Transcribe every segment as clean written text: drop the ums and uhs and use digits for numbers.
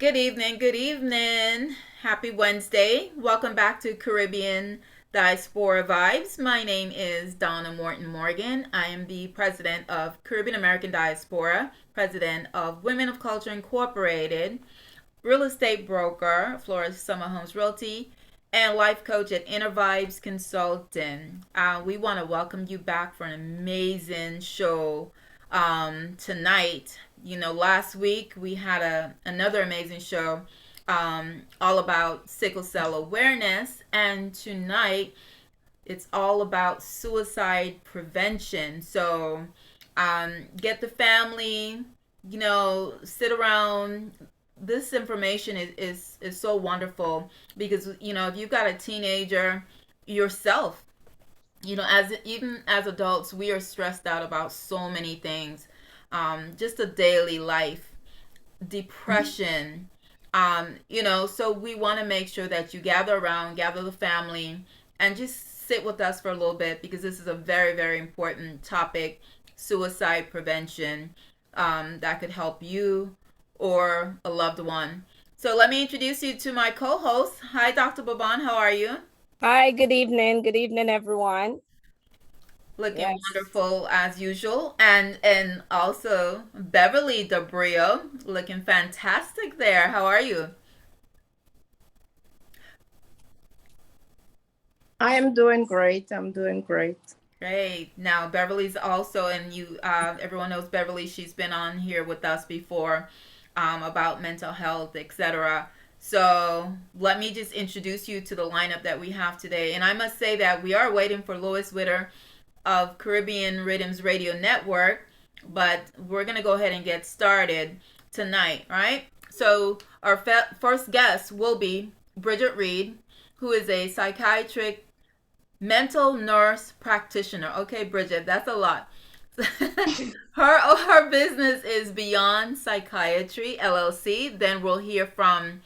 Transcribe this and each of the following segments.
Good evening, good evening. Happy Wednesday. Welcome back to Caribbean Diaspora Vibes. My name is Donna Morton Morgan. I am the president of Caribbean American Diaspora, president of Women of Culture Incorporated, real estate broker, Florida Summer Homes Realty, and life coach at Inner Vibes Consulting. We want to welcome you back for an amazing show tonight. Last week we had another amazing show all about sickle cell awareness, and tonight it's all about suicide prevention. So get the family, sit around. This information is so wonderful because if you've got a teenager yourself, as even as adults we are stressed out about so many things, just a daily life, depression, so we want to make sure that you gather the family and just sit with us for a little bit because this is a very, very important topic, suicide prevention, that could help you or a loved one. So let me introduce you to my co-host. Hi, Dr. Baban. How are you? Hi, good evening. Good evening, everyone. Looking Yes, wonderful as usual, and also Beverly Dabrio, looking fantastic there. How are you? I am doing great. I'm doing great. Great. Now Beverly's also, and everyone knows Beverly. She's been on here with us before, about mental health, etc. So let me just introduce you to the lineup that we have today. And I must say that we are waiting for Lois Witter of Caribbean Rhythms Radio Network, but we're gonna go ahead and get started tonight, right? So our first guest will be Bridgette Reid, who is a psychiatric mental nurse practitioner. Okay, Bridgette, that's a lot. Her business is Beyond Psychiatry LLC. Then we'll hear from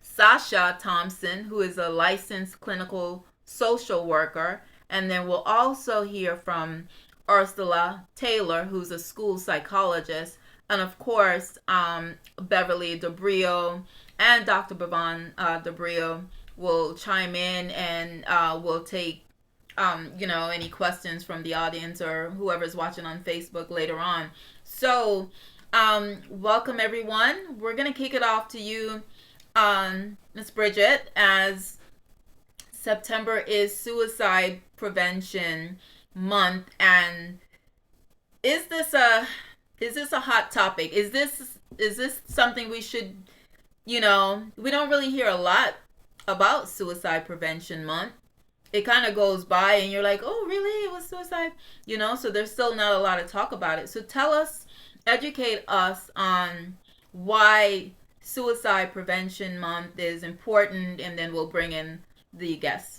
Sasha Thompson, who is a licensed clinical social worker. And then we'll also hear from Ursula Taylor, who's a school psychologist. And of course, Beverly Dabrio and Dr. Baban Dabrio will chime in, and we'll take any questions from the audience or whoever's watching on Facebook later on. So welcome everyone. We're gonna kick it off to you, Miss Bridgette, as September is Suicide Prevention Month, and is this a hot topic? Is this something we should, we don't really hear a lot about Suicide Prevention Month. It kind of goes by and you're like, "Oh, really? It was suicide?" So there's still not a lot of talk about it. So tell us, educate us on why Suicide Prevention Month is important, and then we'll bring in the guests.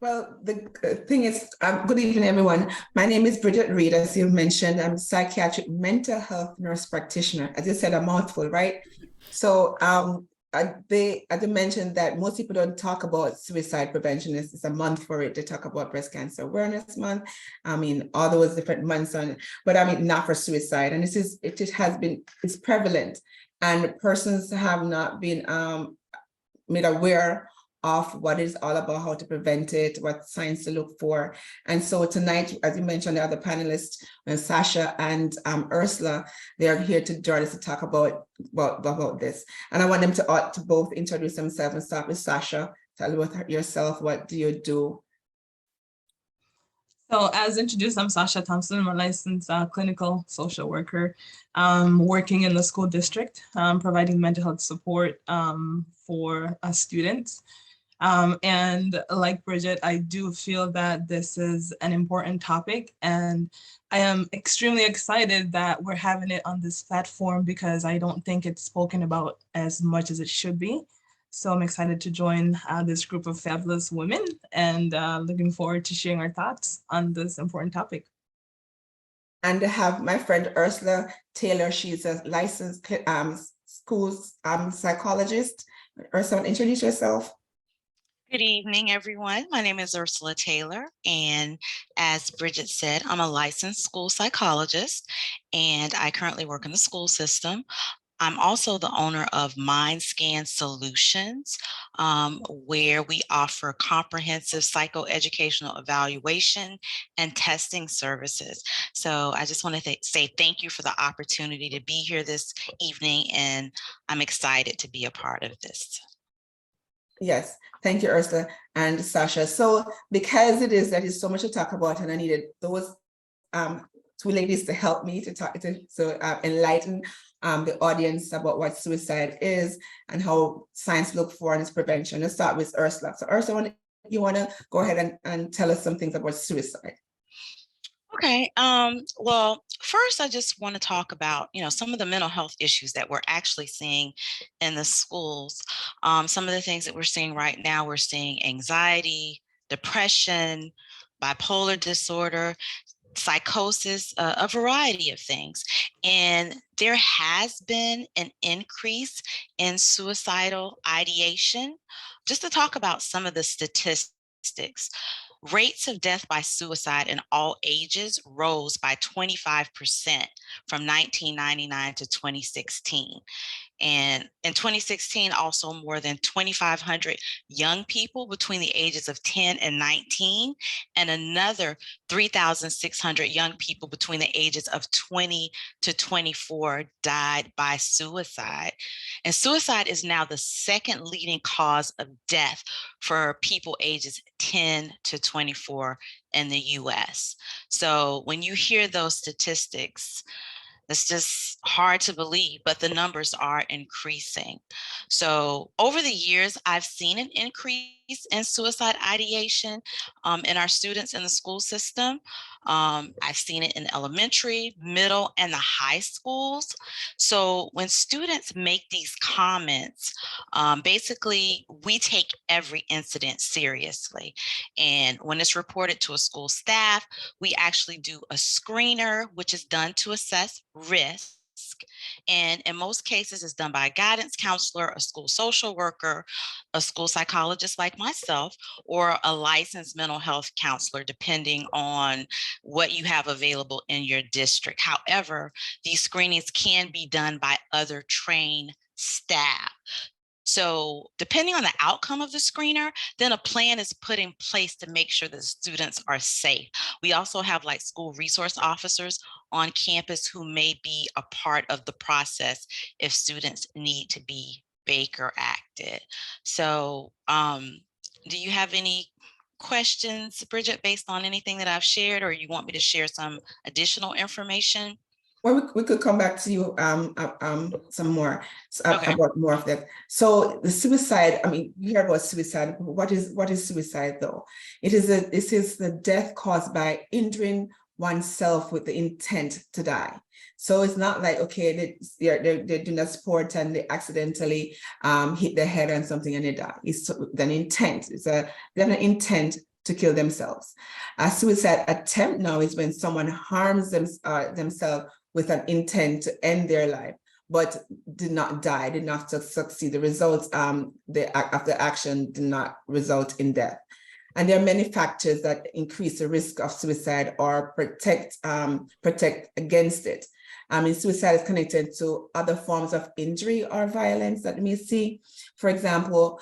Well, the thing is, good evening, everyone. My name is Bridgette Reid, as you mentioned. I'm a psychiatric mental health nurse practitioner. As you said, a mouthful, right? So I mentioned that most people don't talk about suicide prevention. It's a month for it. They talk about Breast Cancer Awareness Month. I mean, all those different months on, but I mean, not for suicide. And it's prevalent, and persons have not been made aware of what it's all about, how to prevent it, what signs to look for. And so tonight, as you mentioned, the other panelists, Sasha and Ursula, they are here to join us to talk about this. And I want them to both introduce themselves and start with Sasha. Tell about yourself, what do you do? So as introduced, I'm Sasha Thompson. I'm a licensed clinical social worker, working in the school district, providing mental health support for students. And like Bridgette, I do feel that this is an important topic, and I am extremely excited that we're having it on this platform because I don't think it's spoken about as much as it should be. So I'm excited to join this group of fabulous women, and looking forward to sharing our thoughts on this important topic. And I have my friend Ursula Taylor. She's a licensed school psychologist. Ursula, introduce yourself. Good evening, everyone. My name is Ursula Taylor, and as Bridgette said, I'm a licensed school psychologist, and I currently work in the school system. I'm also the owner of MindScan Solutions, where we offer comprehensive psychoeducational evaluation and testing services. So I just want to say thank you for the opportunity to be here this evening, and I'm excited to be a part of this. Yes, thank you, Ursula and Sasha. So because it is that is so much to talk about, and I needed those two ladies to help me to talk to enlighten the audience about what suicide is and how science look for its prevention. Let's start with Ursula. So Ursula, you want to go ahead and tell us some things about suicide? Okay. Well, first, I just want to talk about, some of the mental health issues that we're actually seeing in the schools. Some of the things that we're seeing right now, we're seeing anxiety, depression, bipolar disorder, psychosis, a variety of things. And there has been an increase in suicidal ideation. Just to talk about some of the statistics, rates of death by suicide in all ages rose by 25% from 1999 to 2016. And in 2016, also more than 2,500 young people between the ages of 10 and 19, and another 3,600 young people between the ages of 20 to 24 died by suicide. And suicide is now the second leading cause of death for people ages 10 to 24 in the US. So when you hear those statistics, it's just hard to believe, but the numbers are increasing. So over the years, I've seen an increase in suicide ideation in our students in the school system. I've seen it in elementary, middle, and the high schools. So when students make these comments, basically, we take every incident seriously. And when it's reported to a school staff, we actually do a screener, which is done to assess risk. And in most cases, it's done by a guidance counselor, a school social worker, a school psychologist like myself, or a licensed mental health counselor, depending on what you have available in your district. However, these screenings can be done by other trained staff. So depending on the outcome of the screener, then a plan is put in place to make sure that students are safe. We also have like school resource officers on campus who may be a part of the process if students need to be Baker acted. So do you have any questions, Bridgette, based on anything that I've shared, or you want me to share some additional information? Well, we could come back to you some more about more of that. So the suicide, I mean, you hear about suicide. What is suicide though? This is the death caused by injuring oneself with the intent to die. So it's not like, okay, they're doing a sport and they accidentally hit their head on something and they die. It's an intent. They have an intent to kill themselves. A suicide attempt now is when someone harms themselves with an intent to end their life, but did not die, did not succeed. The results of the action did not result in death. And there are many factors that increase the risk of suicide or protect against it. Suicide is connected to other forms of injury or violence that we may see. For example,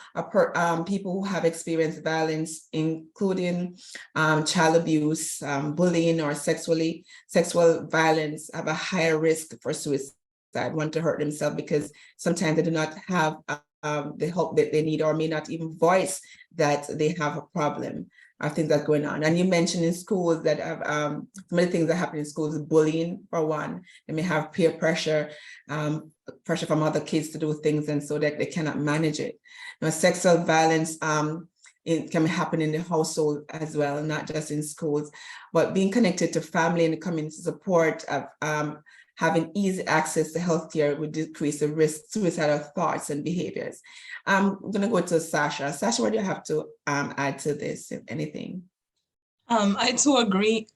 people who have experienced violence, including child abuse, bullying, or sexual violence, have a higher risk for suicide, want to hurt themselves because sometimes they do not have the help that they need or may not even voice that they have a problem. I think that's going on. And you mentioned in schools that some of the things that happen in schools is bullying, for one. They may have peer pressure, pressure from other kids to do things, and so that they cannot manage it. Now, sexual violence it can happen in the household as well, not just in schools. But being connected to family and community support, having easy access to healthcare would decrease the risk, suicidal thoughts and behaviors. I'm going to go to Sasha. Sasha, what do you have to add to this, if anything? I too agree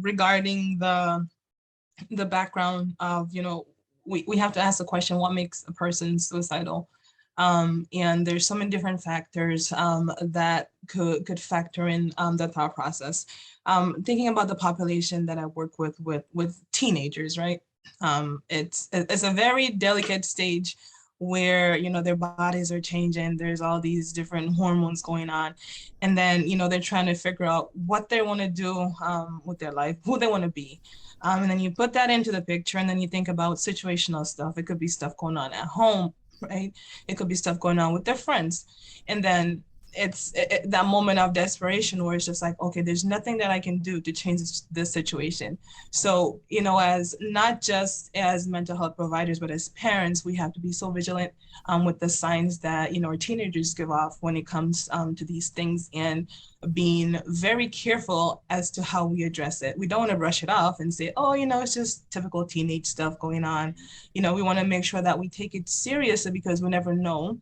regarding the background of, we have to ask the question, what makes a person suicidal? And there's so many different factors that could factor in the thought process. Thinking about the population that I work with teenagers, right? It's a very delicate stage where, you know, their bodies are changing. There's all these different hormones going on. And then, you know, they're trying to figure out what they want to do with their life, who they want to be. And then you put that into the picture, and then you think about situational stuff. It could be stuff going on at home, right? It could be stuff going on with their friends. And then it's that moment of desperation where it's just like, okay, there's nothing that I can do to change this situation. So, you know, as not just as mental health providers, but as parents, we have to be so vigilant with the signs that, you know, our teenagers give off when it comes to these things, and being very careful as to how we address it. We don't want to brush it off and say, oh, you know, it's just typical teenage stuff going on. You know, we want to make sure that we take it seriously, because we never know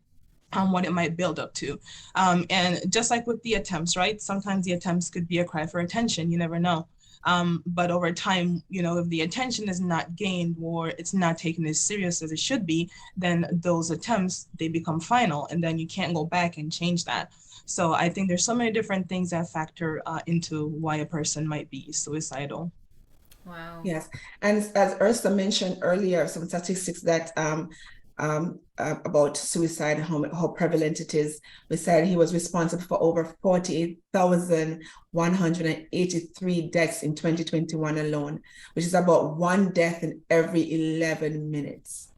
what it might build up to. And just like with the attempts, right? Sometimes the attempts could be a cry for attention. You never know. But over time, you know, if the attention is not gained or it's not taken as serious as it should be, then those attempts, they become final, and then you can't go back and change that. So I think there's so many different things that factor into why a person might be suicidal. Wow. Yes, and as Ursula mentioned earlier, some statistics that about suicide, how prevalent it is. We said he was responsible for over 48,183 deaths in 2021 alone, which is about one death in every 11 minutes.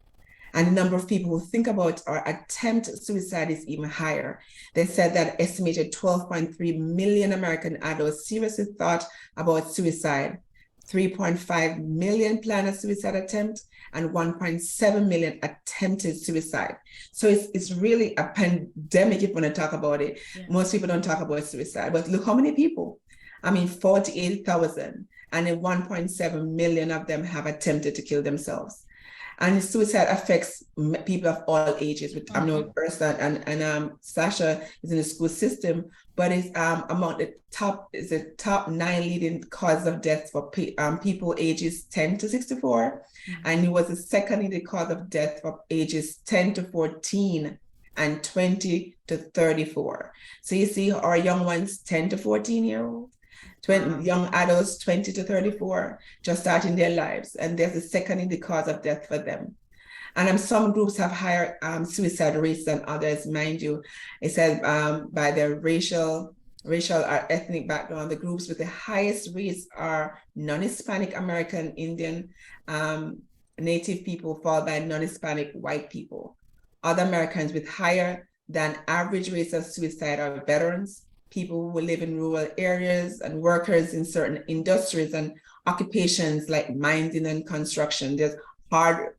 And the number of people who think about or attempt suicide is even higher. They said that estimated 12.3 million American adults seriously thought about suicide. 3.5 million planned a suicide attempt, and 1.7 million attempted suicide. So it's really a pandemic if you want to talk about it. Yeah. Most people don't talk about suicide, but look how many people. I mean, 48,000, and then 1.7 million of them have attempted to kill themselves. And suicide affects people of all ages. With I know Ursula and Sasha is in the school system, but it's among the top 9 leading causes of death for people ages 10 to 64, and it was the second leading cause of death for ages 10 to 14 and 20 to 34. So you see, our young ones, 10 to 14-year-olds. Young adults 20 to 34 just starting their lives, and there's a second in the cause of death for them. And some groups have higher suicide rates than others, mind you. It says by their racial or ethnic background, the groups with the highest rates are non-Hispanic American, Indian, Native people, followed by non-Hispanic white people. Other Americans with higher than average rates of suicide are veterans, people who live in rural areas, and workers in certain industries and occupations like mining and construction. There's hard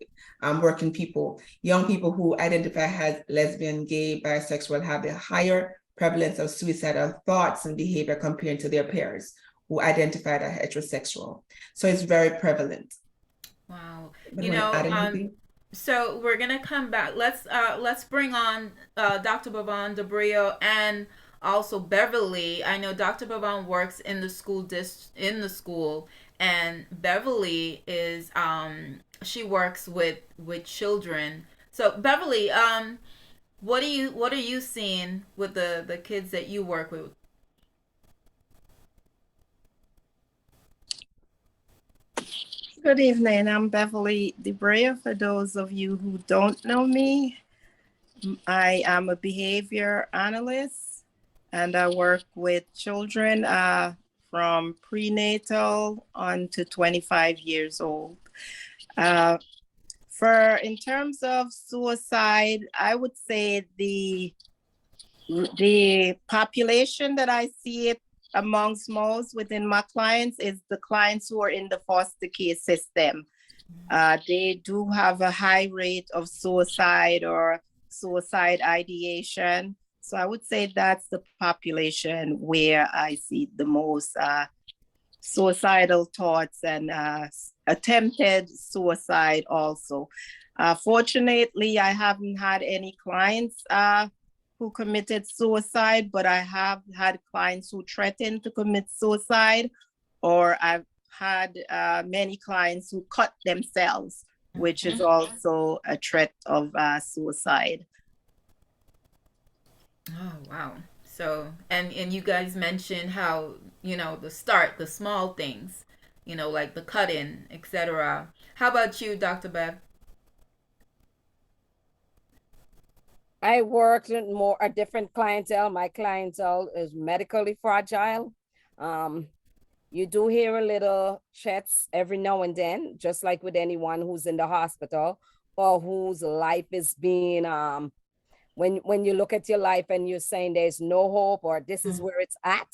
working people. Young people who identify as lesbian, gay, bisexual have a higher prevalence of suicidal thoughts and behavior compared to their peers who identified as heterosexual. So it's very prevalent. Wow. But you know, so we're gonna come back. Let's bring on Dr. Bavon Debrio and also Beverly. I know Dr. Bavon works in the school and Beverly is she works with children. So Beverly, what are you seeing with the kids that you work with? Good evening. I'm Beverly Debrio. For those of you who don't know me, I am a behavior analyst, and I work with children from prenatal on to 25 years old. In terms of suicide, I would say the population that I see it amongst most within my clients is the clients who are in the foster care system. They do have a high rate of suicide or suicide ideation. So I would say that's the population where I see the most suicidal thoughts and attempted suicide also. Fortunately, I haven't had any clients who committed suicide, but I have had clients who threatened to commit suicide, or I've had many clients who cut themselves, which is also a threat of suicide. Oh, wow. So, and you guys mentioned how, the small things, like the cut-in, etc. How about you, Dr. Bev? I worked in more a different clientele. My clientele is medically fragile. You do hear a little chats every now and then, just like with anyone who's in the hospital or whose life is being when you look at your life and you're saying there's no hope or this is where it's at.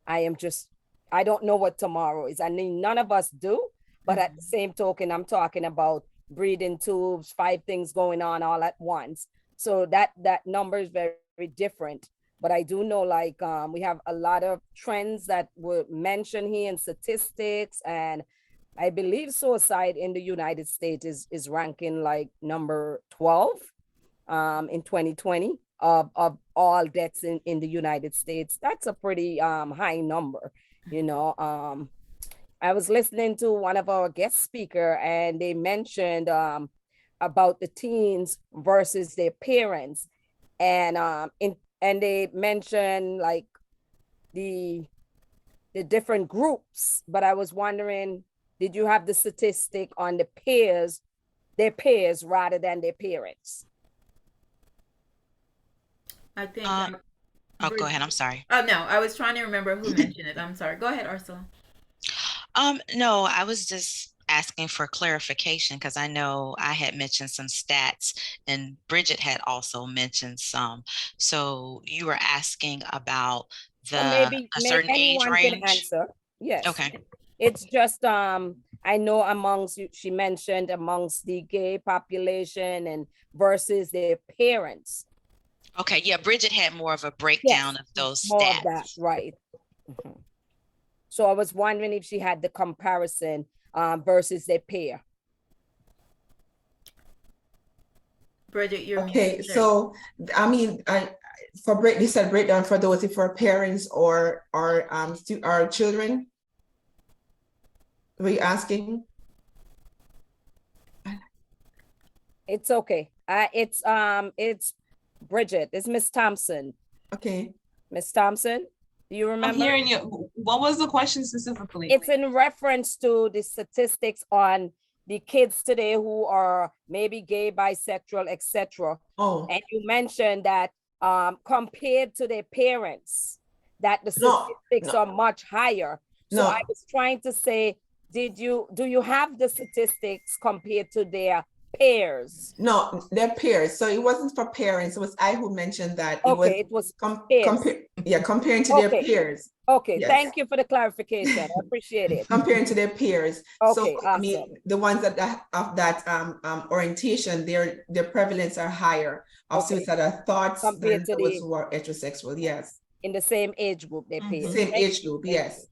I don't know what tomorrow is. I mean, none of us do, but at the same token, I'm talking about breathing tubes, 5 things going on all at once. So that number is very, very different. But I do know, like, we have a lot of trends that were mentioned here in statistics, and I believe suicide in the United States is ranking like number 12 in 2020 of all deaths in the United States. That's a pretty high number, you know. I was listening to one of our guest speaker, and they mentioned about the teens versus their parents, and they mentioned like the different groups. But I was wondering, did you have the statistic on their peers rather than their parents? I think. Go ahead. I'm sorry. Oh no, I was trying to remember who mentioned it. I'm sorry. Go ahead, Ursula. No, I was just asking for clarification because I know I had mentioned some stats and Bridgette had also mentioned some. So you were asking about a certain age range? Can answer. Yes. Okay. It's just I know amongst you, she mentioned amongst the gay population and versus their parents. Okay, yeah, Bridgette had more of a breakdown of those stats. More of that, right. Mm-hmm. So I was wondering if she had the comparison versus their peer. Bridgette, you're okay. So I mean, you said breakdown for those for parents or children. Were you asking? It's okay. It's Bridgette. It's Miss Thompson. Okay. Miss Thompson. Do you remember? I'm hearing you. What was the question specifically? It's in reference to the statistics on the kids today who are maybe gay, bisexual, etc. Oh. And you mentioned that compared to their parents, that the statistics are much higher. So I was trying to say, do you have the statistics compared to their peers? No, they're peers. So it wasn't for parents. It was I who mentioned that. It was comparing to their peers. Okay, yes. Thank you for the clarification. I appreciate it. Comparing to their peers. Okay, so awesome. I mean, the ones that of that orientation, their prevalence are higher of suicidal thoughts compared than those who are heterosexual. Yes. In the same age group, they peers. Same age group. Yes.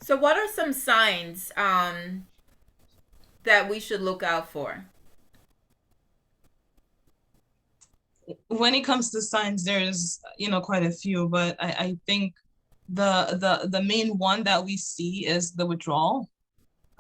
So, what are some signs that we should look out for? When it comes to signs, there's quite a few, but I think the main one that we see is the withdrawal.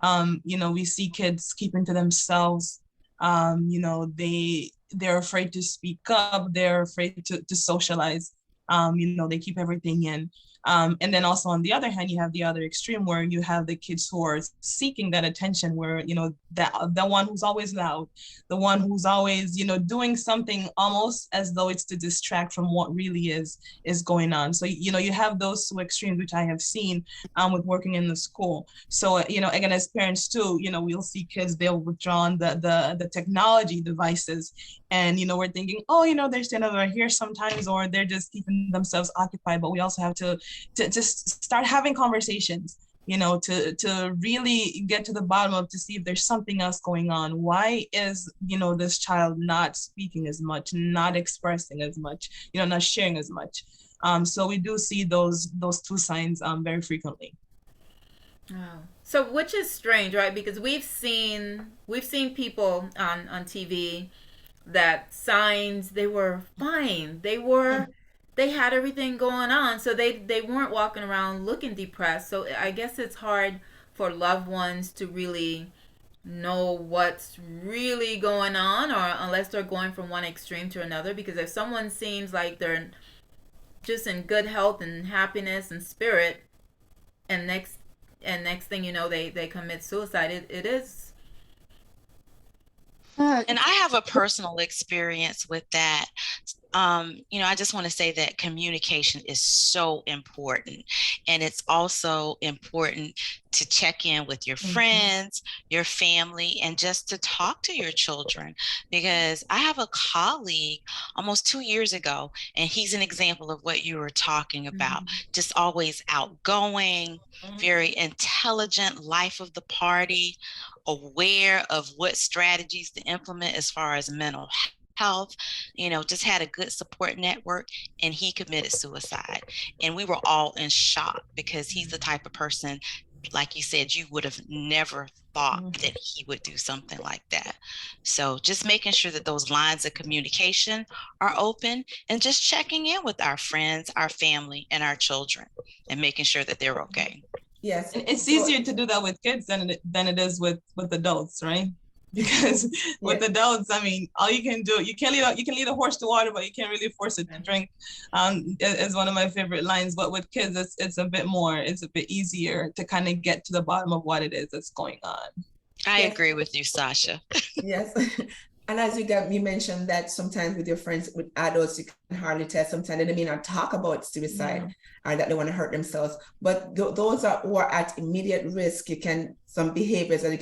We see kids keeping to themselves. They're afraid to speak up. They're afraid to socialize. They keep everything in. And then also on the other hand, you have the other extreme where you have the kids who are seeking that attention, where, that the one who's always loud, the one who's always, doing something almost as though it's to distract from what really is going on. So, you have those two extremes, which I have seen with working in the school. So, again, as parents too, we'll see kids, they'll withdraw the technology devices. And, we're thinking, they're standing over here sometimes, or they're just keeping themselves occupied. But we also have to just start having conversations, to really get to the bottom of, to see if there's something else going on. Why is, this child not speaking as much, not expressing as much, not sharing as much? So we do see those two signs very frequently. Oh. So which is strange, right? Because we've seen people on TV that signs, they were fine. They had everything going on. So they weren't walking around looking depressed. So I guess it's hard for loved ones to really know what's really going on, or unless they're going from one extreme to another. Because if someone seems like they're just in good health and happiness and spirit, and and next thing you know, they commit suicide. It is. And I have a personal experience with that. I just want to say that communication is so important. And it's also important to check in with your friends, your family, and just to talk to your children. Because I have a colleague almost 2 years ago, and he's an example of what you were talking about. Just always outgoing, very intelligent, life of the party, aware of what strategies to implement as far as mental health, just had a good support network, and he committed suicide. And we were all in shock because he's the type of person, like you said, you would have never thought that he would do something like that. So just making sure that those lines of communication are open, and just checking in with our friends, our family, and our children, and making sure that they're okay. Yes. And it's easier to do that with kids than it is with adults, right? Because with adults, I mean, all you can do, you can lead a horse to water, but you can't really force it to drink. Is one of my favorite lines. But with kids, it's a bit easier to kind of get to the bottom of what it is that's going on. I agree with you, Sasha. Yes. And as you mentioned that sometimes with your friends, with adults, you can hardly tell. Sometimes they may not talk about suicide or that they want to hurt themselves. But those who are at immediate risk, some behaviors that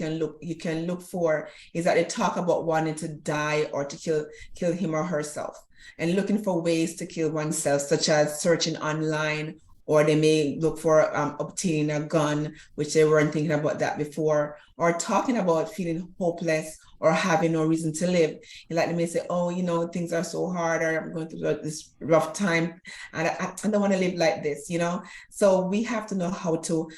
you can look for is that they talk about wanting to die or to kill him or herself, and looking for ways to kill oneself, such as searching online, or they may look for obtaining a gun, which they weren't thinking about that before, or talking about feeling hopeless or having no reason to live. Like they may say, oh, things are so hard, or I'm going through this rough time, and I don't want to live like this, So we have to know how to,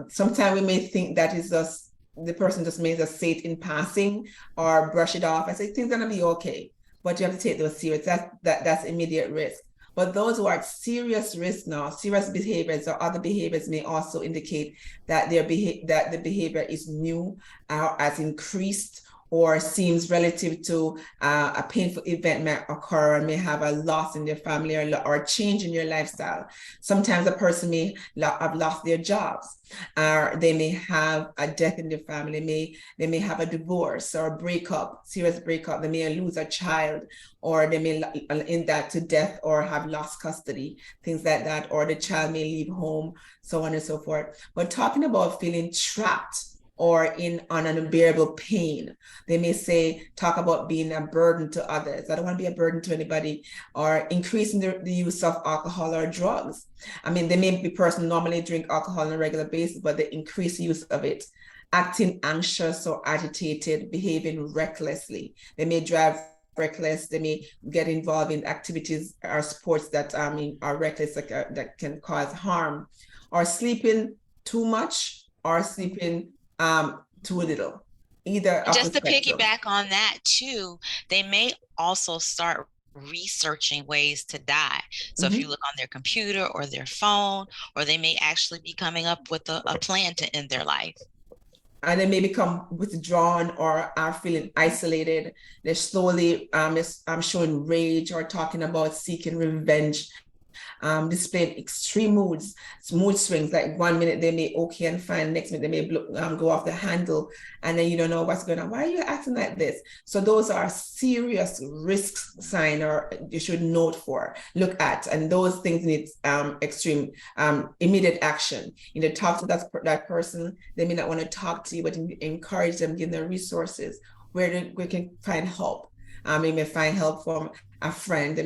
sometimes we may think that is just, the person just may just say it in passing or brush it off and say, things are going to be okay. But you have to take those serious. That's immediate risk. But those who are at serious risk now, serious behaviors or other behaviors may also indicate that that the behavior is new, has increased, or seems relative to a painful event may occur, and may have a loss in their family or a change in your lifestyle. Sometimes a person may have lost their jobs, or they may have a death in their family. They may have a divorce or a breakup, serious breakup. They may lose a child, or they may end that to death or have lost custody, things like that, or the child may leave home, so on and so forth. But talking about feeling trapped or on an unbearable pain, they may talk about being a burden to others. I don't want to be a burden to anybody, or increasing the use of alcohol or drugs. I mean, they may be person normally drink alcohol on a regular basis, but they increase use of it. Acting anxious or agitated, behaving recklessly. They may drive reckless. They may get involved in activities or sports that are reckless, that can cause harm, or sleeping too much or sleeping too little. Either just to piggyback on that too, they may also start researching ways to die. So if you look on their computer or their phone, or they may actually be coming up with a plan to end their life. And they may become withdrawn or are feeling isolated. They're slowly showing rage or talking about seeking revenge, displaying extreme mood swings. Like 1 minute they may okay and fine, next minute they may go off the handle, and then you don't know what's going on. Why are you acting like this? So those are serious risk sign, or you should look at, and those things need extreme immediate action. Talk to that person. They may not want to talk to you, but encourage them, give them resources where we can find help. They may find help from a friend.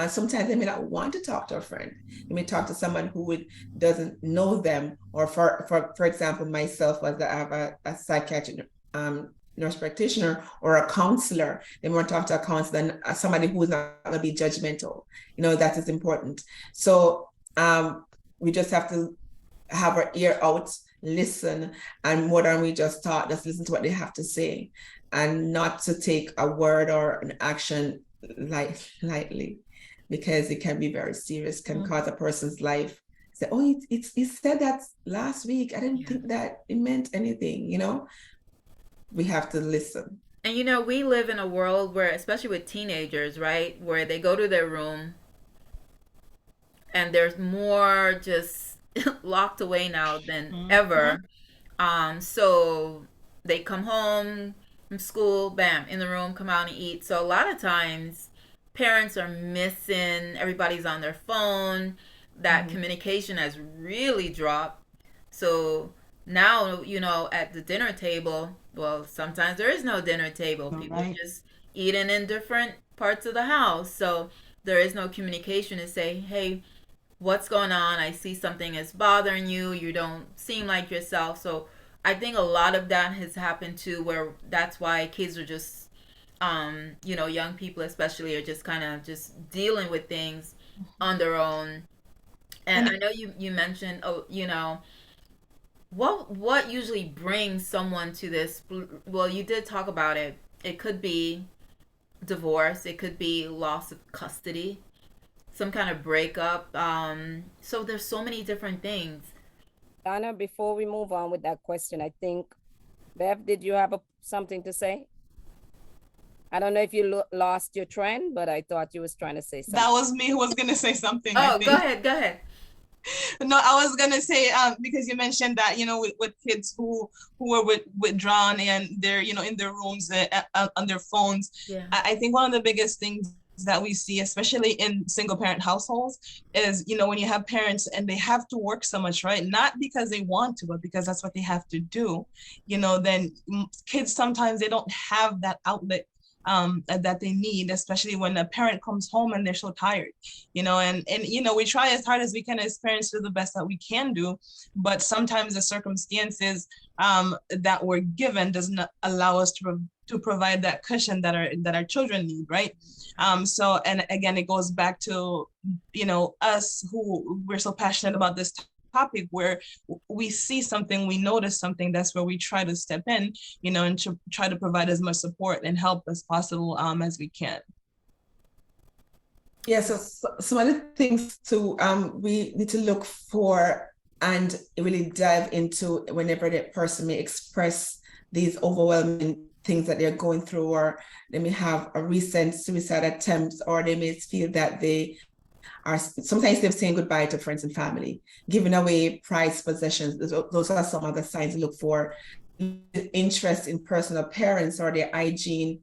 Sometimes they may not want to talk to a friend. They may talk to someone who doesn't know them. Or for example, myself, as I have a psychiatric nurse practitioner or a counselor. They want to talk to a counselor, and somebody who is not going to be judgmental. That is important. So we just have to have our ear out, listen, and more than we just talk, just listen to what they have to say, and not to take a word or an action lightly, because it can be very serious, can cause a person's life. Say, oh, it said that last week. I didn't think that it meant anything, We have to listen. And we live in a world where, especially with teenagers, right, where they go to their room and there's more just locked away now than ever. So they come home from school, bam, in the room, come out and eat. So a lot of times parents are missing, everybody's on their phone, that communication has really dropped. So now, at the dinner table, well, sometimes there is no dinner table. People just eating in different parts of the house. So there is no communication to say, hey, what's going on? I see something is bothering you. You don't seem like yourself. So I think a lot of that has happened too, where that's why kids are just, young people especially are just kind of just dealing with things on their own. And I know you mentioned, what usually brings someone to this? Well, you did talk about it. It could be divorce. It could be loss of custody, some kind of breakup. So there's so many different things. Donna, before we move on with that question, I think, Bev, did you have something to say? I don't know if you lost your trend, but I thought you was trying to say something. That was me who was going to say something. Oh, go ahead. No, I was going to say, because you mentioned that, with kids who were withdrawn and they're, in their rooms on their phones. Yeah. I think one of the biggest things that we see, especially in single parent households, is, when you have parents and they have to work so much, right? Not because they want to, but because that's what they have to do, then kids, sometimes they don't have that outlet that they need, especially when a parent comes home and they're so tired, and we try as hard as we can as parents to do the best that we can do, but sometimes the circumstances that we're given does not allow us to provide that cushion that our children need, right? So, and again, it goes back to, us who we're so passionate about this topic, where we see something, we notice something, that's where we try to step in, and to try to provide as much support and help as possible as we can. Yeah, so some other things too, we need to look for and really dive into whenever that person may express these overwhelming things that they're going through, or they may have a recent suicide attempts, or they may feel that they are, sometimes they're saying goodbye to friends and family, giving away prized possessions. Those are some of the signs to look for. Interest in personal appearance or their hygiene,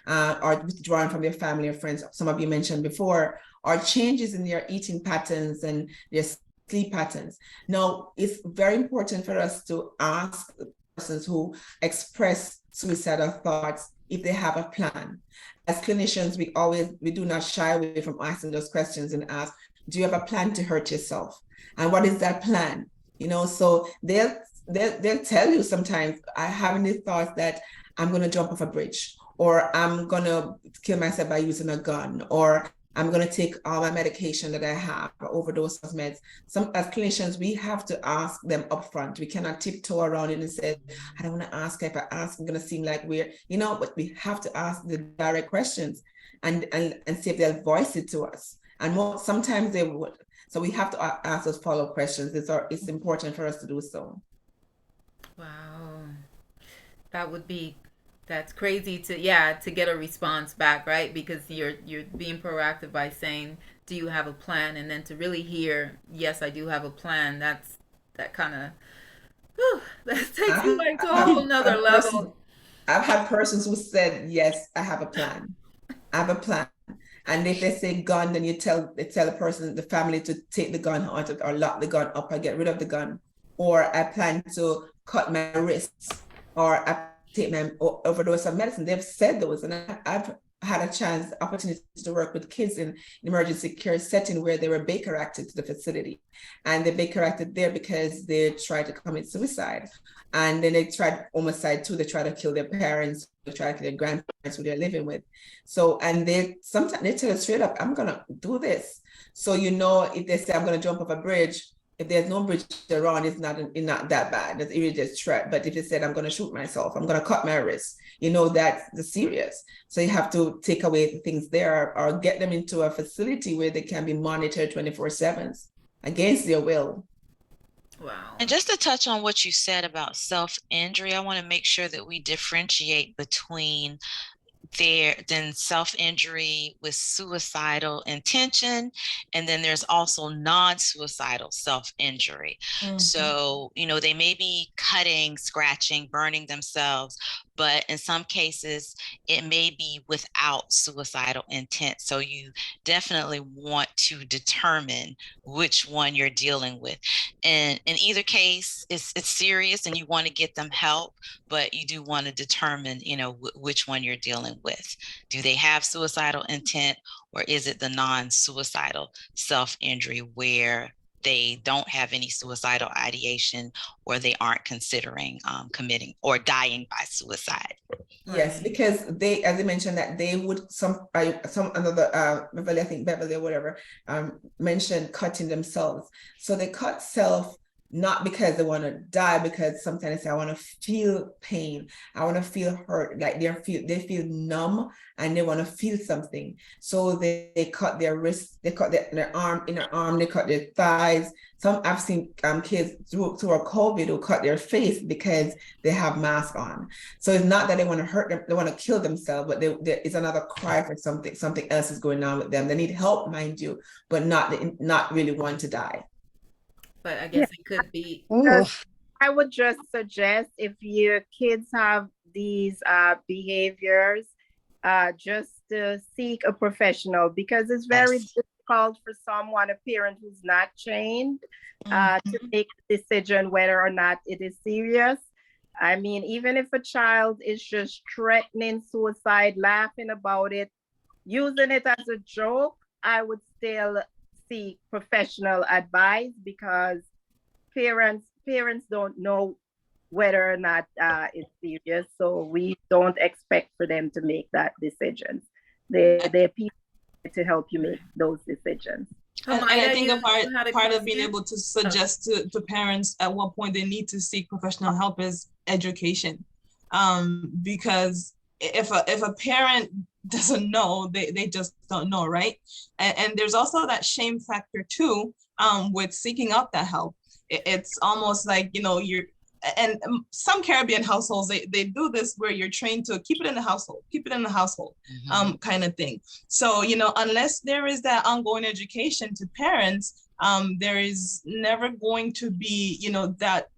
or withdrawing from their family or friends, some of you mentioned before, or changes in their eating patterns and their sleep patterns. Now, it's very important for us to ask persons who express suicidal thoughts if they have a plan. As clinicians, we do not shy away from asking those questions and ask, do you have a plan to hurt yourself? And what is that plan? So they'll tell you sometimes, I have any thoughts that I'm going to jump off a bridge, or I'm going to kill myself by using a gun, or I'm going to take all my medication that I have, or overdose of meds. As clinicians, we have to ask them upfront. We cannot tiptoe around it and say, I don't want to ask. If I ask, I'm going to seem like we're, but we have to ask the direct questions and see if they'll voice it to us. And sometimes they would. So we have to ask those follow-up questions. It's important for us to do so. Wow. That's crazy to get a response back, right? Because you're being proactive by saying, do you have a plan? And then to really hear, yes, I do have a plan. That kind of, that takes you like to a whole nother level. I've had persons who said, yes, I have a plan. I have a plan. And if they say gun, then they tell the person, the family, to take the gun out or lock the gun up or get rid of the gun. Or I plan to cut my wrists, or I take my overdose of medicine. They've said those, and I've had a opportunity to work with kids in emergency care setting where they were Baker Acted to the facility, and they Baker Acted there because they tried to commit suicide, and then they tried homicide too. They tried to kill their parents, they tried to kill their grandparents who they're living with. So, and sometimes they tell us straight up, I'm gonna do this. So if they say I'm gonna jump off a bridge, if there's no bridge around, it's not that bad. It's really just threat. But if you said, I'm going to shoot myself, I'm going to cut my wrist, that's serious. So you have to take away the things there, or get them into a facility where they can be monitored 24/7 against their will. Wow. And just to touch on what you said about self-injury, I want to make sure that we differentiate between then self-injury with suicidal intention, and then there's also non-suicidal self-injury. So, they may be cutting, scratching, burning themselves, but in some cases it may be without suicidal intent. So you definitely want to determine which one you're dealing with. And in either case, it's serious and you want to get them help, but you do want to determine, which one you're dealing with. Do they have suicidal intent, or is it the non-suicidal self-injury where they don't have any suicidal ideation, or they aren't considering committing or dying by suicide? Yes, because they, as I mentioned, that they would I think Beverly or whatever mentioned cutting themselves. So they cut self not because they want to die, because sometimes they say, I want to feel pain, I want to feel hurt, like they feel numb and they want to feel something. So they cut their wrists, they cut their arm, they cut their thighs. Some I've seen kids through COVID who cut their face because they have masks on. So it's not that they want to hurt them, they want to kill themselves, but it's another cry for something else is going on with them. They need help, mind you, but not really want to die. But I guess it could be. I would just suggest, if your kids have these behaviors, just to seek a professional, because it's very difficult for someone, a parent who's not trained, to make a decision whether or not it is serious. I mean, even if a child is just threatening suicide, laughing about it, using it as a joke, I would still seek professional advice, because parents don't know whether or not it's serious. So we don't expect for them to make that decision. They're people to help you make those decisions. And I think a part of being able to suggest to parents at what point they need to seek professional help is education. Because if a parent doesn't know, they just don't know, right? And there's also that shame factor too, with seeking out that help. It's almost like, and some Caribbean households, they do this where you're trained to keep it in the household, kind of thing. So, unless there is that ongoing education to parents, there is never going to be, that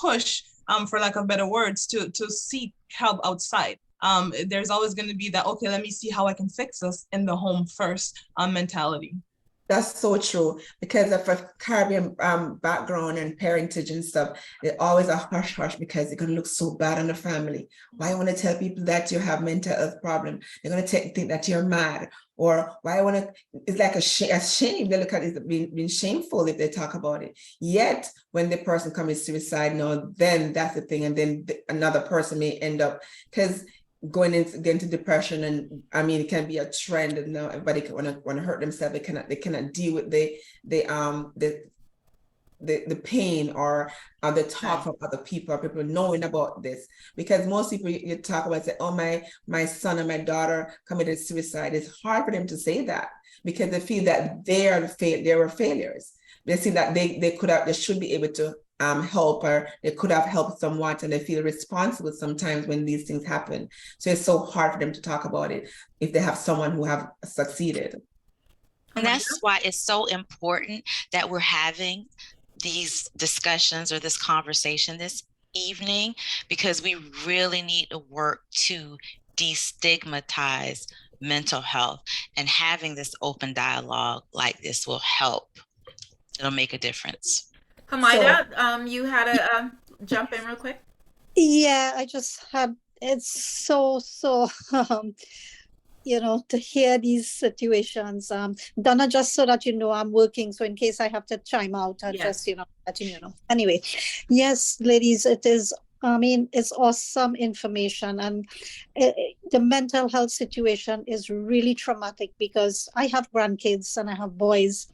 push, for lack of better words, to seek help outside. There's always going to be that, okay, let me see how I can fix this in the home first mentality. That's so true, because of a Caribbean background and parentage and stuff, they're always a hush because it's going to look so bad on the family. Why I want to tell people that you have mental health problem? They're going to think that you're mad. Or why I want to, it's like a shame. They look at it being shameful if they talk about it. Yet when the person commits suicide, then that's the thing. And then another person may end up, because going into depression, and I mean, it can be a trend, and now everybody can want to hurt themselves. They cannot deal with the pain or the talk from other people, or people knowing about this. Because most people you talk about say, oh, my son or my daughter committed suicide. It's hard for them to say that, because they feel that they were failures. They see that they should be able to help, or they could have helped somewhat, and they feel responsible sometimes when these things happen. So it's so hard for them to talk about it if they have someone who have succeeded. And that's why it's so important that we're having these discussions or this conversation this evening, because we really need to work to destigmatize mental health, and having this open dialogue like this will help. It'll make a difference. Hamaida, you had to jump in real quick. Yeah, I just had, it's so to hear these situations. Donna, just so that I'm working, so in case I have to chime out, I'll just let you know. Anyway, yes, ladies, it is, it's awesome information, and the mental health situation is really traumatic, because I have grandkids and I have boys,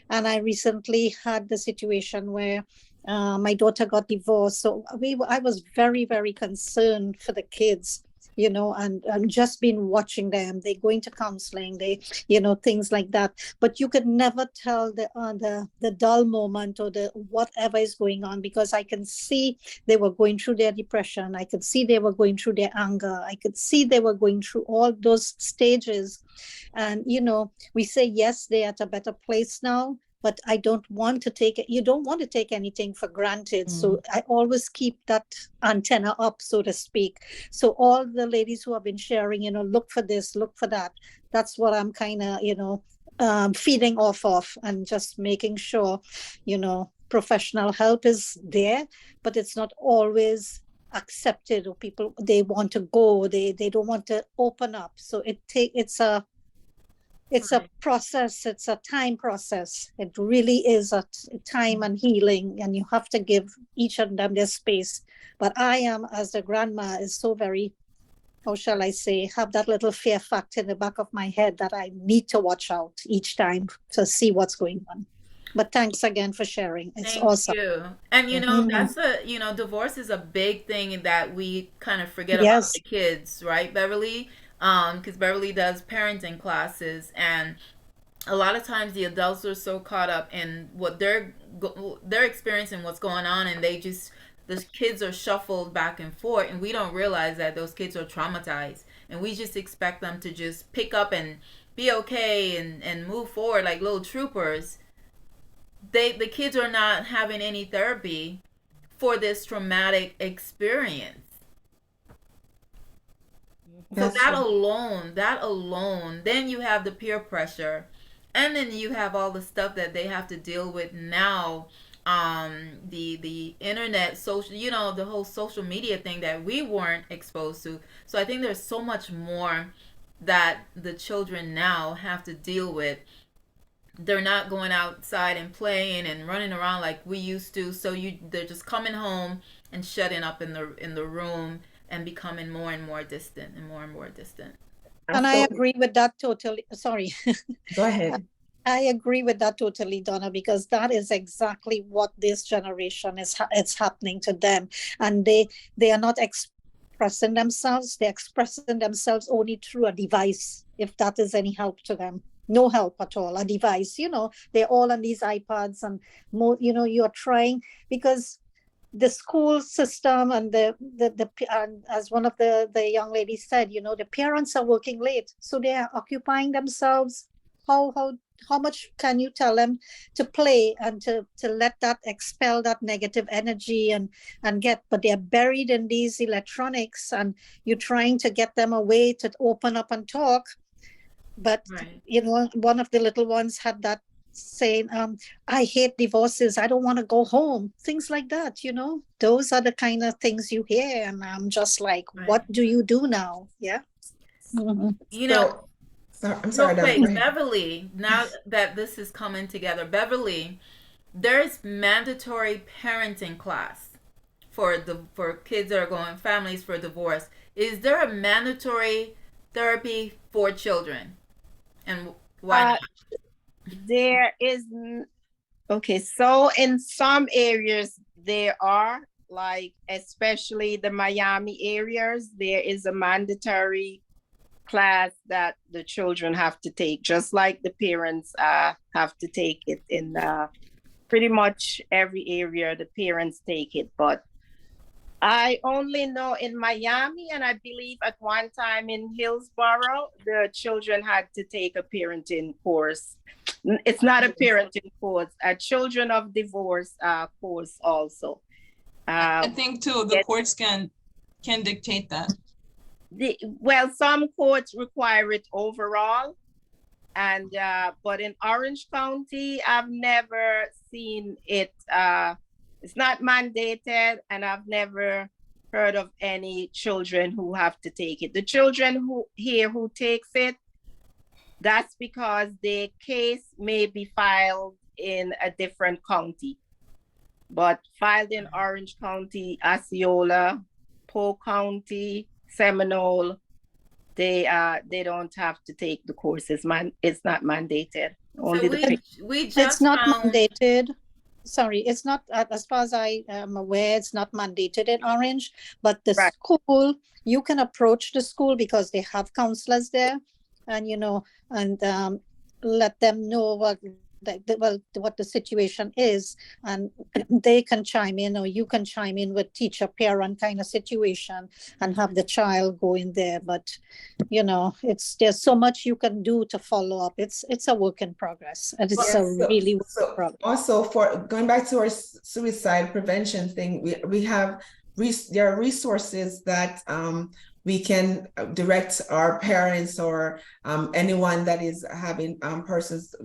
and I recently had the situation where my daughter got divorced. So I was very, very concerned for the kids, and just been watching them. They going to counseling, things like that. But you could never tell the dull moment or the whatever is going on, because I can see they were going through their depression. I could see they were going through their anger. I could see they were going through all those stages. And, we say, yes, they're at a better place now, but I don't want to take it. You don't want to take anything for granted. So I always keep that antenna up, so to speak. So all the ladies who have been sharing, look for this, look for that. That's what I'm kind of, feeding off of, and just making sure, professional help is there, but it's not always accepted, or people, they want to go, they don't want to open up. So it's a process. It's a time process. It really is a time and healing, and you have to give each of them their space. But I am, as the grandma, is so very, how shall I say, have that little fear factor in the back of my head that I need to watch out each time to see what's going on. But thanks again for sharing. It's awesome. Thank you. And that's divorce is a big thing that we kind of forget about the kids, right, Beverly? Because Beverly does parenting classes, and a lot of times the adults are so caught up in what they're experiencing, what's going on, and the kids are shuffled back and forth, and we don't realize that those kids are traumatized, and we just expect them to just pick up and be okay and move forward like little troopers. The kids are not having any therapy for this traumatic experience. So that alone, then you have the peer pressure, and then you have all the stuff that they have to deal with now, the internet, social, the whole social media thing that we weren't exposed to. So I think there's so much more that the children now have to deal with. They're not going outside and playing and running around like we used to. So they're just coming home and shutting up in the room, and becoming more and more distant and more and more distant. And I agree with that totally. Sorry. Go ahead. I agree with that totally, Donna, because that is exactly what this generation it's happening to them. And they are not expressing themselves. They're expressing themselves only through a device, if that is any help to them. No help at all, a device. They're all on these iPads, and more, you're trying, because the school system and and as one of the young ladies said, the parents are working late, so they are occupying themselves. How much can you tell them to play and to let that expel that negative energy and but they're buried in these electronics, and you're trying to get them away to open up and talk. But one of the little ones had that saying, I hate divorces, I don't want to go home, things like that. Those are the kind of things you hear, and I'm just like, what do you do now? I'm sorry, real quick, Beverly, now that this is coming together, Beverly, there's mandatory parenting class for kids that are going, families for divorce. Is there a mandatory therapy for children, and why not? There is, okay, so in some areas there are, like especially the Miami areas, there is a mandatory class that the children have to take, just like the parents have to take it. In pretty much every area the parents take it, but I only know in Miami, and I believe at one time in Hillsborough, the children had to take a parenting course. It's not a parenting course, a children of divorce course also. I think too, the courts can dictate that. Some courts require it overall, and but in Orange County, I've never seen it. It's not mandated, and I've never heard of any children who have to take it. The children who takes it, that's because their case may be filed in a different county, but filed in Orange County, Osceola, Polk County, Seminole, they don't have to take the courses. It's not mandated. Only it's not mandated. sorry, it's not, as far as I am aware, it's not mandated in Orange, but the Right. school, you can approach the school because they have counselors there, and and let them know what the situation is, and they can chime in, or you can chime in with teacher parent kind of situation and have the child go in there. But there's so much you can do to follow up. It's a work in progress, and it's a Yes, so, really work in so progress. also for going back to our suicide prevention thing, we have there are resources that we can direct our parents or anyone that is having persons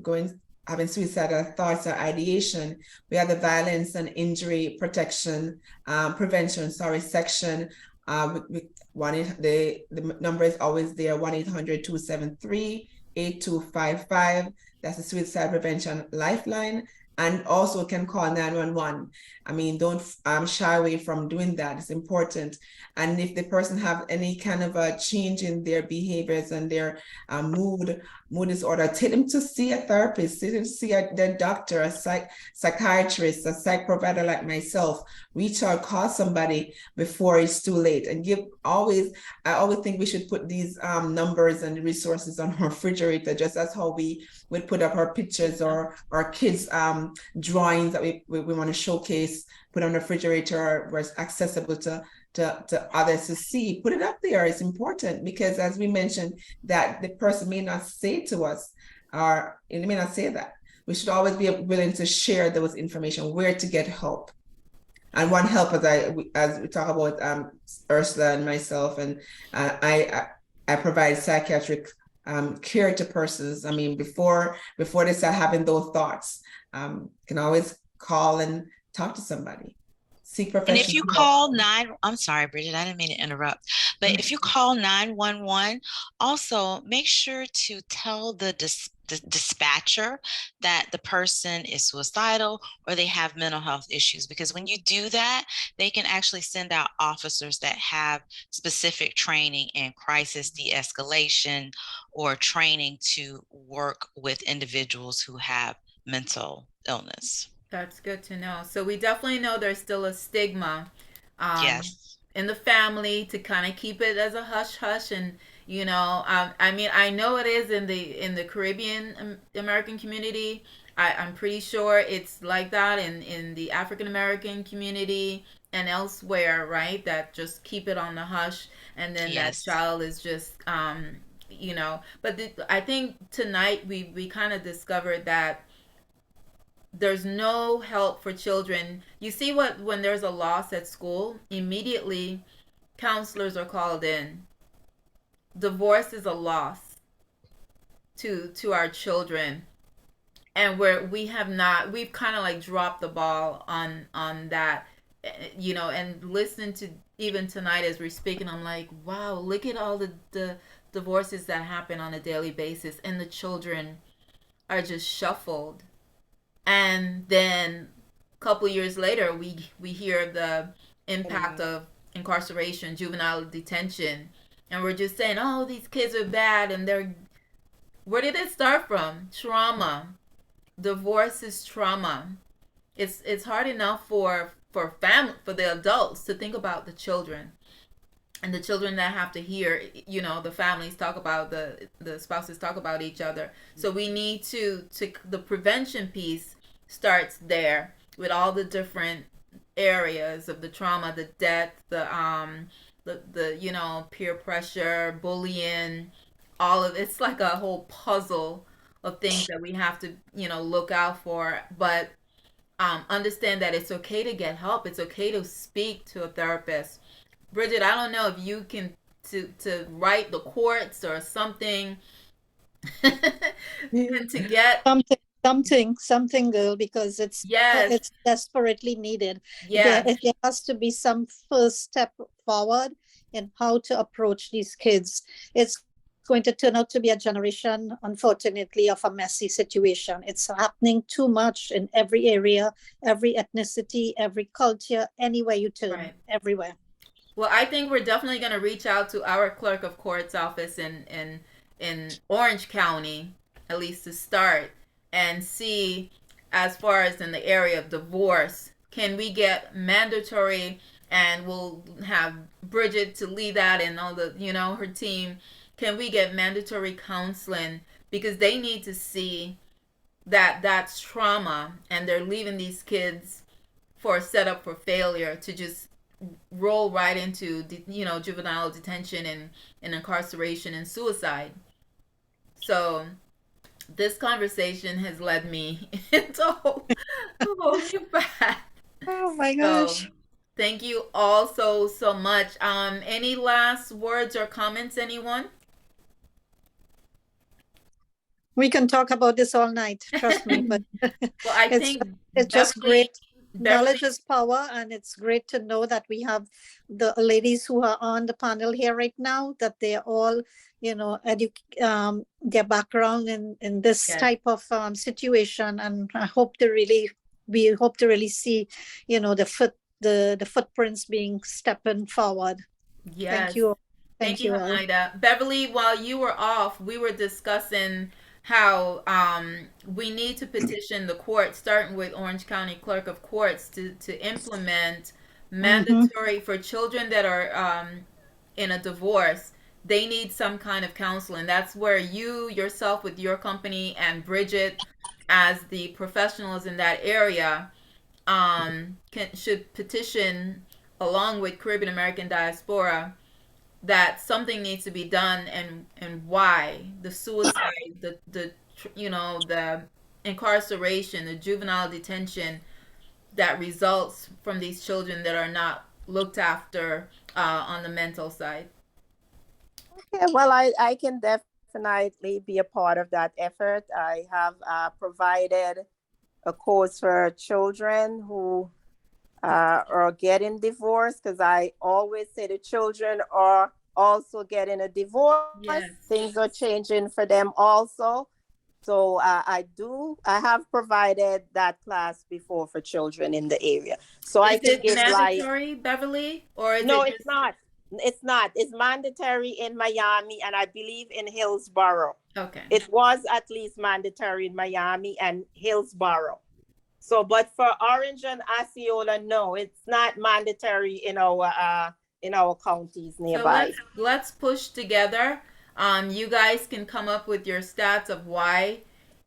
having suicidal thoughts or ideation. We have the violence and injury protection prevention section. The number is always there, 1-800-273-8255. That's the suicide prevention lifeline. And also can call 911. I mean, don't shy away from doing that. It's important. And if the person have any kind of a change in their behaviors and their mood disorder, take them to see a therapist, take them to see their doctor, a psychiatrist, a psych provider like myself. Reach out, call somebody before it's too late. And I always think we should put these numbers and resources on our refrigerator, just as how we would put up our pictures or our kids' drawings that we want to showcase, put on the refrigerator where it's accessible to others to see. Put it up there. It's important because, as we mentioned, that the person may not say to us, or they may not say that. We should always be willing to share those information, where to get help. And one help, as we talk about Ursula and myself, and I provide psychiatric care to persons. I mean, before they start having those thoughts, can always call and talk to somebody. Seek professional And if you help. call I'm sorry, Bridget, I didn't mean to interrupt, but if you call 911, also make sure to tell the dispatcher that the person is suicidal or they have mental health issues, because when you do that, they can actually send out officers that have specific training in crisis de-escalation or training to work with individuals who have mental illness. That's good to know. So we definitely know there's still a stigma Yes. in the family to kind of keep it as a hush hush. And I mean, I know it is in the Caribbean American community. I'm pretty sure it's like that in the African American community and elsewhere, right? That just keep it on the hush, and then Yes. that child is just but I think tonight we kind of discovered that there's no help for children. You see, when there's a loss at school, immediately counselors are called in. Divorce is a loss to our children, and we've kind of like dropped the ball on that, and listening to even tonight as we're speaking, I'm like, wow, look at all the divorces that happen on a daily basis, and the children are just shuffled. And then a couple years later, we hear the impact of incarceration, juvenile detention, and we're just saying, oh, these kids are bad, and where did it start from? Trauma. Divorce is trauma. It's hard enough for the adults to think about the children, and the children that have to hear, the families talk about the spouses talk about each other. So we need to the prevention piece starts there with all the different areas of the trauma, the death, the peer pressure, bullying, all of it's like a whole puzzle of things that we have to look out for. But understand that it's okay to get help. It's okay to speak to a therapist. Bridget, I don't know if you can to write the courts or something and to get something, girl, because it's desperately needed. Yeah, there has to be some first step forward in how to approach these kids. It's going to turn out to be a generation, unfortunately, of a messy situation. It's happening too much in every area, every ethnicity, every culture, anywhere you turn, right. Everywhere. Well, I think we're definitely going to reach out to our clerk of court's office in Orange County, at least to start, and see as far as in the area of divorce, can we get mandatory, and we'll have Bridgette to lead that and all the, her team, can we get mandatory counseling? Because they need to see that that's trauma, and they're leaving these kids for a setup for failure to just roll right into, juvenile detention and incarceration and suicide. So this conversation has led me into a whole new path. Oh my gosh. So, thank you all so much. Any last words or comments, anyone? We can talk about this all night, trust me. But well, I think it's just great. Knowledge is power, and it's great to know that we have the ladies who are on the panel here right now, that they're all, their background in this type of situation, and we hope to really see, the footprints being stepping forward. Yes. Thank you. Thank you, Ida. Beverly, while you were off, we were discussing how we need to petition the court, starting with Orange County Clerk of Courts, to implement mandatory for children that are in a divorce. They need some kind of counseling. That's where you yourself with your company and Bridgette as the professionals in that area should petition along with Caribbean American Diaspora that something needs to be done, and why the suicide, the incarceration, the juvenile detention that results from these children that are not looked after on the mental side. Okay, well, I can definitely be a part of that effort. I have provided a course for children who are getting divorced, because I always say the children are also getting a divorce. Yes. Things are changing for them also. So I have provided that class before for children in the area. So I can give mandatory, Beverly, or is no, it it's not. It's not. It's mandatory in Miami, and I believe in Hillsborough. Okay. It was at least mandatory in Miami and Hillsborough. So, but for Orange and Osceola, no, it's not mandatory in our counties nearby. So let's push together. You guys can come up with your stats of why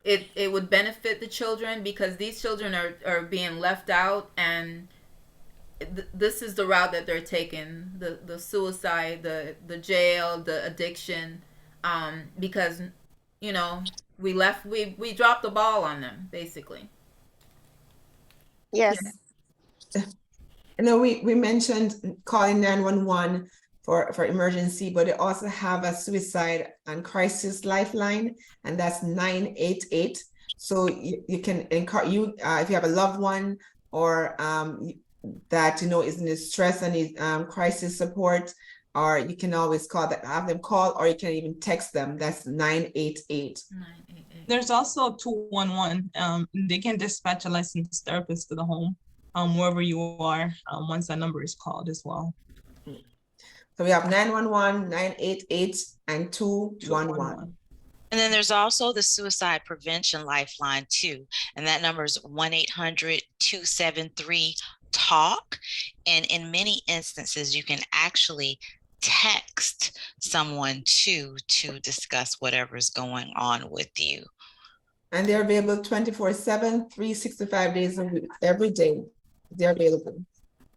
it would benefit the children, because these children are being left out, and this is the route that they're taking, the suicide, the jail, the addiction, because we dropped the ball on them, basically. Yes. We mentioned calling 911 for emergency, but they also have a suicide and crisis lifeline, and that's 988. So you can encourage if you have a loved one or that is in distress and needs crisis support, or you can always have them call, or you can even text them. That's 988. There's also 211. They can dispatch a licensed therapist to the home, wherever you are, once that number is called as well. So we have 911, 988, and 211. And then there's also the suicide prevention lifeline too. And that number is 1-800-273-TALK. And in many instances, you can actually text someone to discuss whatever is going on with you. And they're available 24/7, 365 days a week, every day. They're available.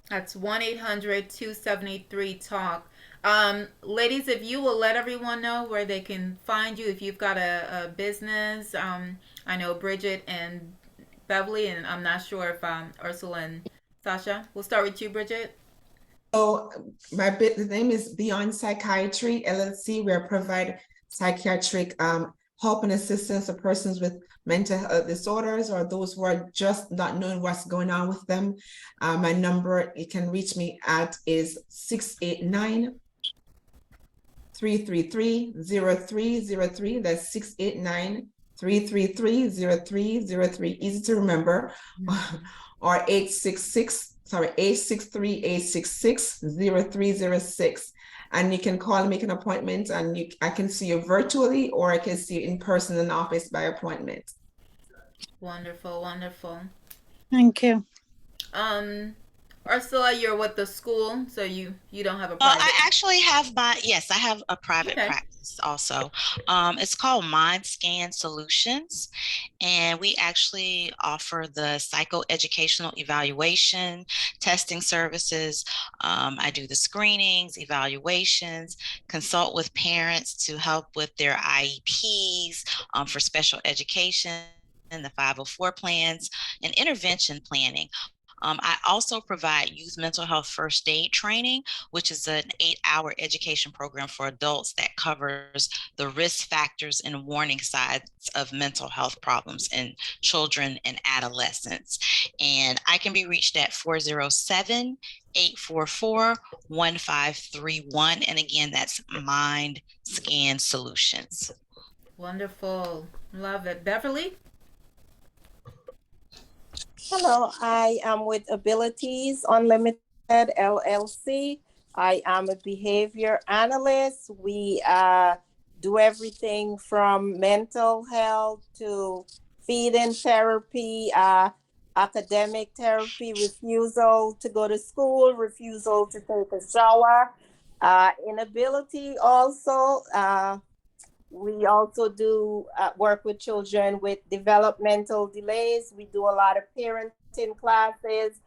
That's 1-800-273-TALK. Ladies, if you will let everyone know where they can find you, if you've got a business. I know Bridgette and Beverly, and I'm not sure if Ursula and Sasha. We'll start with you, Bridgette. So the name is Beyond Psychiatry LLC. We provide psychiatric help and assistance to persons with mental health disorders, or those who are just not knowing what's going on with them. My number you can reach me at is 689-333-0303. That's 689-333-0303. Easy to remember. Or 863-866-0306. And you can call and make an appointment, and I can see you virtually, or I can see you in person in the office by appointment. Wonderful, wonderful. Thank you. Ursula, you're with the school, so you don't have a Well, private. I actually have yes, I have a private Okay. practice also. It's called Mind Scan Solutions, and we actually offer the psychoeducational evaluation, testing services. I do the screenings, evaluations, consult with parents to help with their IEPs for special education, and the 504 plans, and intervention planning. I also provide youth mental health first aid training, which is an 8-hour education program for adults that covers the risk factors and warning signs of mental health problems in children and adolescents. And I can be reached at 407-844-1531. And again, that's Mind Scan Solutions. Wonderful. Love it. Beverly? Hello, I am with Abilities Unlimited LLC. I am a behavior analyst. We do everything from mental health to feeding therapy, academic therapy, refusal to go to school, refusal to take a shower, inability also. We also do work with children with developmental delays. We do a lot of parenting classes,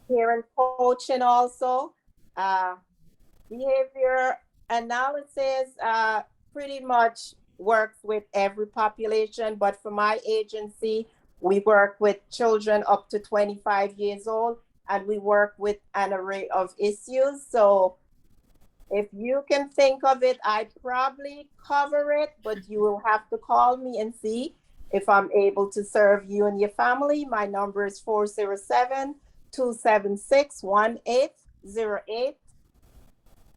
parent coaching also. Behavior analysis pretty much works with every population, but for my agency, we work with children up to 25 years old, and we work with an array of issues. So if you can think of it, I probably cover it, but you will have to call me and see if I'm able to serve you and your family. My number is 407-276-1808.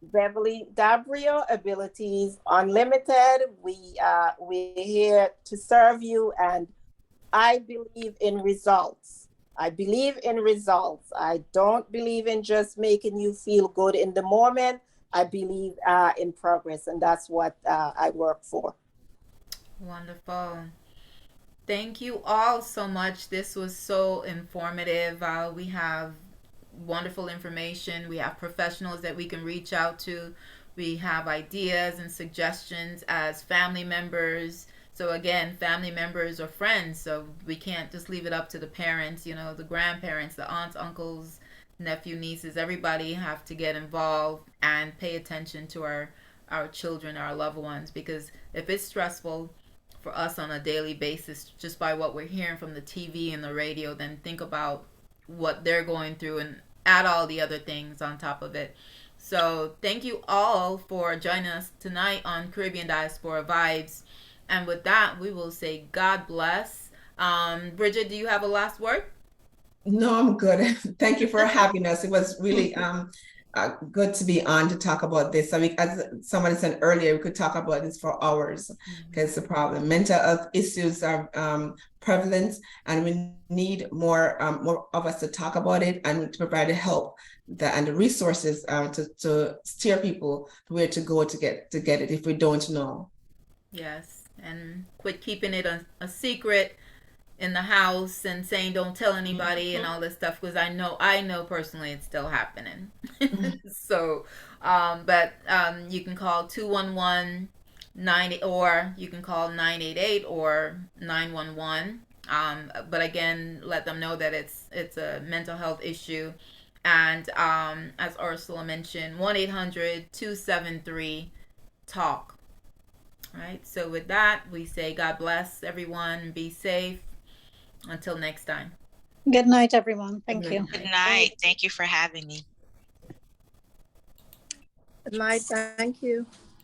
Beverly Dabrio, Abilities Unlimited. We're here to serve you, and I believe in results. I believe in results. I don't believe in just making you feel good in the moment. I believe in progress, and that's what I work for. Wonderful. Thank you all so much. This was so informative. We have wonderful information. We have professionals that we can reach out to. We have ideas and suggestions as family members. So again, family members or friends. So we can't just leave it up to the parents, the grandparents, the aunts, uncles, nephew, nieces. Everybody have to get involved and pay attention to our children, our loved ones, because if it's stressful for us on a daily basis just by what we're hearing from the TV and the radio, then think about what they're going through and add all the other things on top of it. So thank you all for joining us tonight on Caribbean Diaspora Vibes. And with that, we will say God bless. Bridgette, do you have a last word? No, I'm good. Thank you for having us. It was really good to be on to talk about this. I mean, as someone said earlier, we could talk about this for hours because the problem. Mental health issues are prevalent, and we need more of us to talk about it and to provide the help and the resources to steer people to where to go to get it if we don't know. Yes, and quit keeping it a secret in the house and saying don't tell anybody and all this stuff, because I know personally it's still happening. So but you can call 211-90, or you can call 988 or 911, but again, let them know that it's a mental health issue. And as Ursula mentioned, 1-800-273-TALK. Right, so with that, we say God bless everyone, be safe. Until next time. Good night, everyone. Thank you. Good night. Thank you for having me. Good night. Thank you.